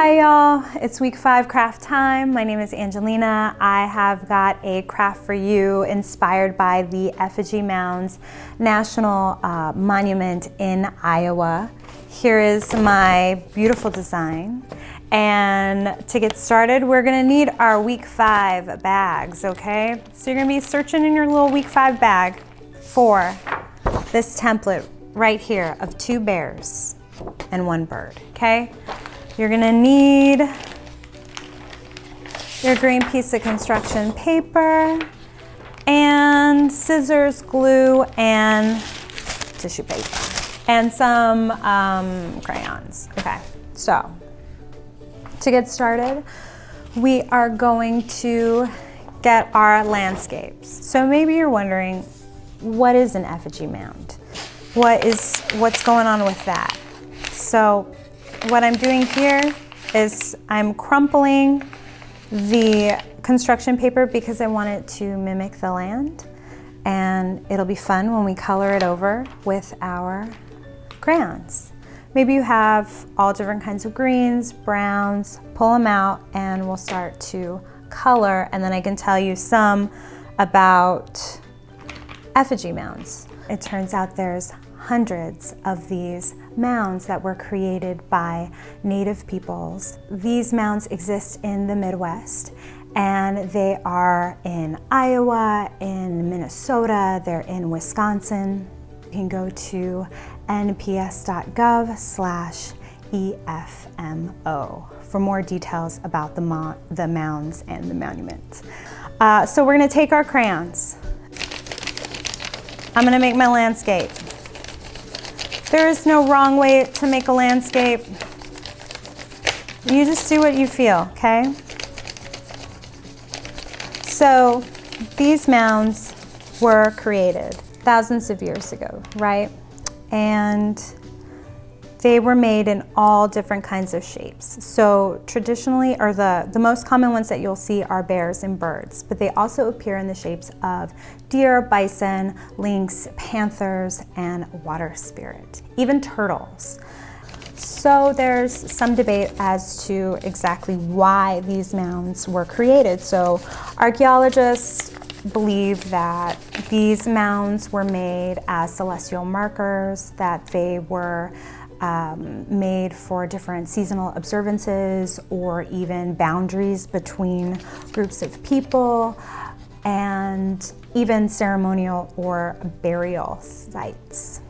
Hi y'all, it's week 5 craft time. My name is Angelina. I have got a craft for you inspired by the Effigy Mounds National Monument in Iowa. Here is my beautiful design. And to get started, we're gonna need our week 5 bags, okay? So you're gonna be searching in your little week 5 bag for this template right here of 2 bears and 1 bird, okay? You're gonna need your green piece of construction paper and scissors, glue, and tissue paper, and some crayons. Okay, so to get started, we are going to get our landscapes. So maybe you're wondering, what is an effigy mound? What's going on with that? So what I'm doing here is I'm crumpling the construction paper because I want it to mimic the land, and it'll be fun when we color it over with our crayons. Maybe you have all different kinds of greens, browns, pull them out and we'll start to color, and then I can tell you some about effigy mounds. It turns out there's hundreds of these mounds that were created by Native peoples. These mounds exist in the Midwest, and they are in Iowa, in Minnesota, they're in Wisconsin. You can go to nps.gov/EFMO for more details about the mounds and the monument. So we're gonna take our crayons. I'm gonna make my landscape. There is no wrong way to make a landscape. You just do what you feel, okay? So these mounds were created thousands of years ago, right? And they were made in all different kinds of shapes. So traditionally, or the most common ones that you'll see are bears and birds, but they also appear in the shapes of deer, bison, lynx, panthers, and water spirit, even turtles. So there's some debate as to exactly why these mounds were created. So archaeologists believe that these mounds were made as celestial markers, that they were made for different seasonal observances or even boundaries between groups of people, and even ceremonial or burial sites.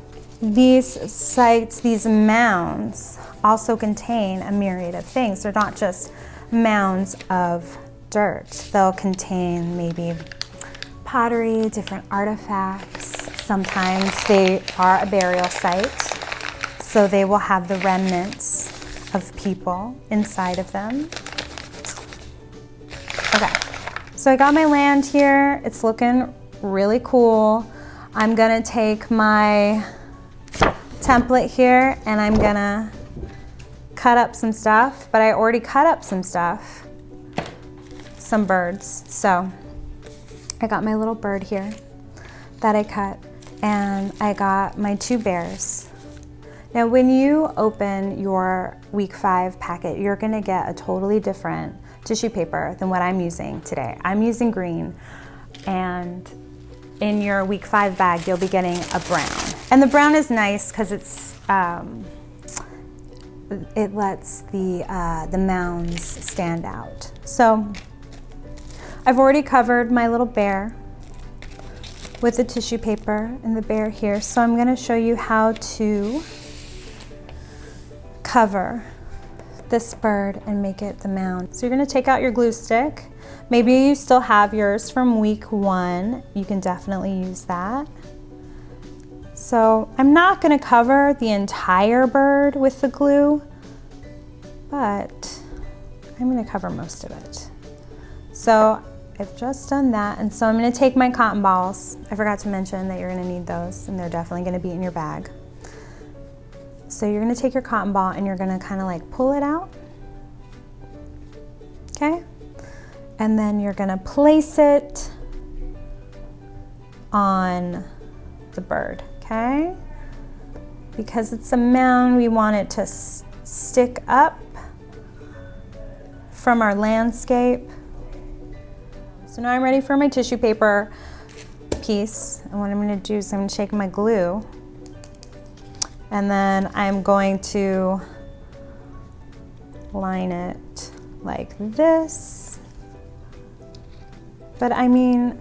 These sites, these mounds, also contain a myriad of things. They're not just mounds of dirt. They'll contain maybe pottery, different artifacts. Sometimes they are a burial site, so they will have the remnants of people inside of them. Okay, so I got my land here. It's looking really cool. I'm gonna take my template here and I'm gonna cut up some stuff, but I already cut up some stuff, some birds. So I got my little bird here that I cut, and I got my 2 bears. Now, when you open your week 5 packet, you're gonna get a totally different tissue paper than what I'm using today. I'm using green, and in your week 5 bag, you'll be getting a brown. And the brown is nice because it lets the mounds stand out. So I've already covered my little bear with the tissue paper and the bear here. So I'm gonna show you how to cover this bird and make it the mound. So you're gonna take out your glue stick. Maybe you still have yours from week 1. You can definitely use that. So I'm not gonna cover the entire bird with the glue, but I'm gonna cover most of it. So I've just done that, and so I'm gonna take my cotton balls. I forgot to mention that you're gonna need those, and they're definitely gonna be in your bag. So you're gonna take your cotton ball and you're gonna kind of like pull it out, okay? And then you're gonna place it on the bird, okay? Because it's a mound, we want it to stick up from our landscape. So now I'm ready for my tissue paper piece. And what I'm gonna do is I'm gonna take my glue and then I'm going to line it like this. But I mean,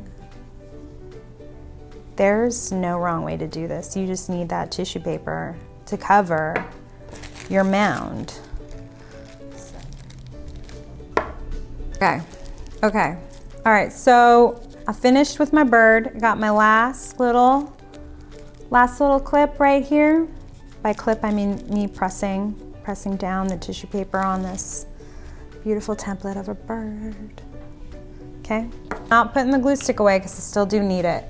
there's no wrong way to do this. You just need that tissue paper to cover your mound. Okay, okay. All right, so I finished with my bird. I got my last little clip right here. By clip, I mean me pressing down the tissue paper on this beautiful template of a bird. Okay, not putting the glue stick away because I still do need it.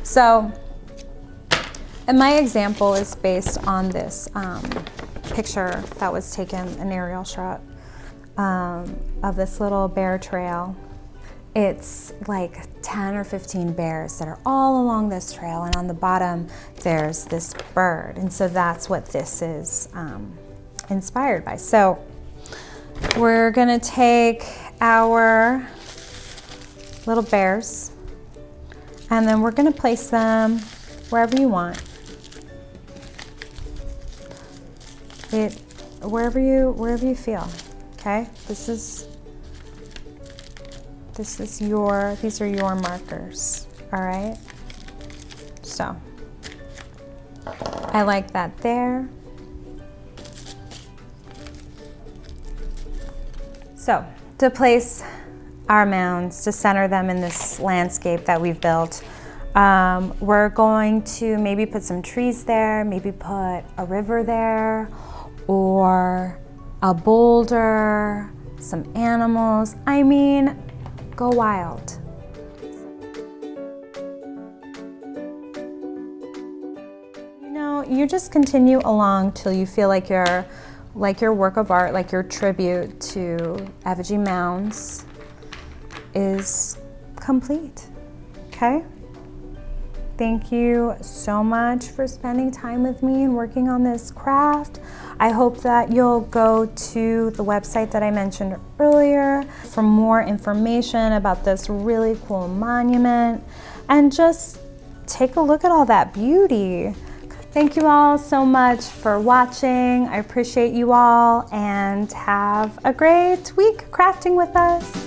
So, and my example is based on this picture that was taken, an aerial shot of this little bear trail. It's like 10 or 15 bears that are all along this trail, and on the bottom there's this bird, and so that's what this is inspired by. So we're gonna take our little bears and then we're gonna place them wherever you want. Wherever you feel. Okay? These are your markers. All right? So I like that there. So to place our mounds, to center them in this landscape that we've built, we're going to maybe put some trees there, maybe put a river there, or a boulder, some animals. I mean, go wild. You know, you just continue along till you feel like your work of art, like your tribute to Effigy Mounds is complete, okay? Thank you so much for spending time with me and working on this craft. I hope that you'll go to the website that I mentioned earlier for more information about this really cool monument and just take a look at all that beauty. Thank you all so much for watching. I appreciate you all and have a great week crafting with us.